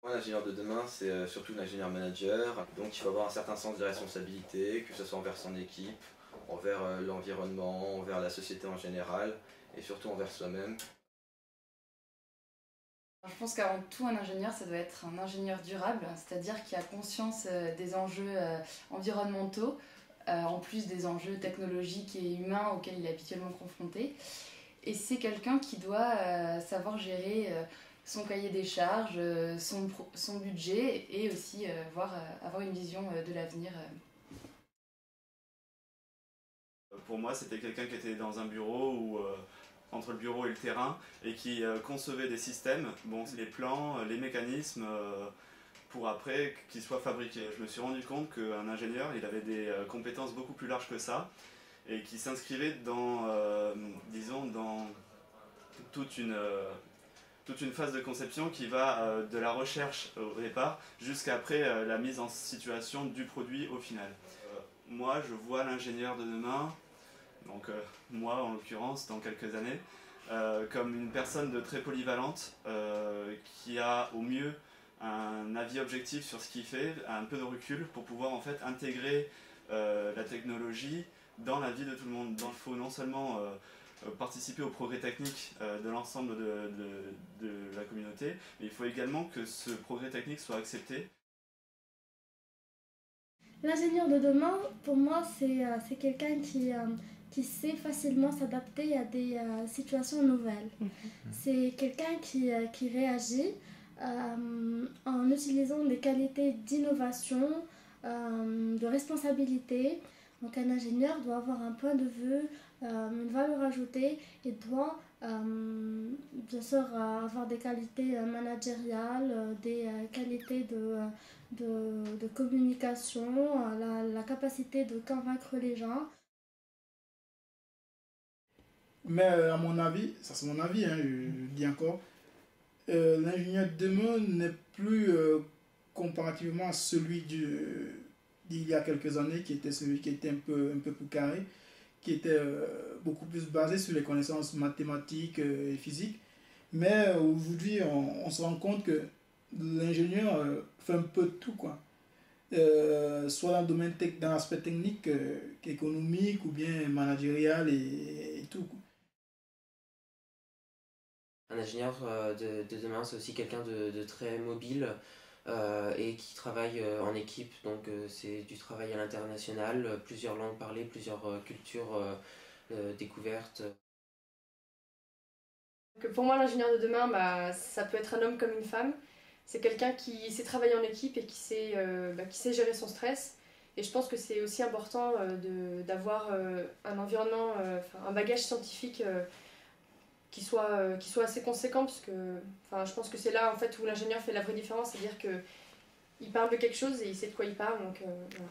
L'ingénieur de demain, c'est surtout l'ingénieur manager, donc il faut avoir un certain sens des responsabilités, que ce soit envers son équipe, envers l'environnement, envers la société en général, et surtout envers soi-même. Je pense qu'avant tout, un ingénieur, ça doit être un ingénieur durable, c'est-à-dire qui a conscience des enjeux environnementaux, en plus des enjeux technologiques et humains auxquels il est habituellement confronté. Et c'est quelqu'un qui doit savoir gérer son cahier des charges, son budget et aussi avoir une vision de l'avenir. Pour moi, c'était quelqu'un qui était dans un bureau ou entre le bureau et le terrain et qui concevait des systèmes, bon, les plans, les mécanismes, pour après qu'ils soient fabriqués. Je me suis rendu compte qu'un ingénieur, il avait des compétences beaucoup plus larges que ça et qui s'inscrivait dans, disons, dans toute une phase de conception qui va de la recherche au départ jusqu'après la mise en situation du produit au final. Moi, je vois l'ingénieur de demain, donc moi en l'occurrence dans quelques années, comme une personne de très polyvalente qui a au mieux un avis objectif sur ce qu'il fait, un peu de recul pour pouvoir en fait intégrer la technologie dans la vie de tout le monde. Donc, il faut non seulement participer au progrès technique de l'ensemble de la communauté, mais il faut également que ce progrès technique soit accepté. L'ingénieur de demain, pour moi, c'est quelqu'un qui sait facilement s'adapter à des situations nouvelles. C'est quelqu'un qui réagit en utilisant des qualités d'innovation, de responsabilité. Donc un ingénieur doit avoir un point de vue, une valeur ajoutée et doit bien sûr avoir des qualités managériales, des qualités de communication, la capacité de convaincre les gens. Mais à mon avis, ça c'est mon avis, hein, je dis encore, l'ingénieur de demain n'est plus comparativement à celui d'il y a quelques années, qui était celui qui était un peu plus carré, qui était beaucoup plus basé sur les connaissances mathématiques et physiques. Mais aujourd'hui, on se rend compte que l'ingénieur fait un peu de tout, quoi. Soit dans le domaine dans l'aspect technique qu'économique ou bien managérial et tout, quoi. Un ingénieur de demain, c'est aussi quelqu'un de très mobile et qui travaille en équipe, donc c'est du travail à l'international, plusieurs langues parlées, plusieurs cultures découvertes. Pour moi, l'ingénieur de demain, ça peut être un homme comme une femme. C'est quelqu'un qui sait travailler en équipe et qui sait gérer son stress. Et je pense que c'est aussi important d'avoir un environnement, un bagage scientifique qui soit assez conséquent, parce que je pense que c'est là en fait où l'ingénieur fait la vraie différence, c'est-à-dire qu'il parle de quelque chose et il sait de quoi il parle. Donc, voilà.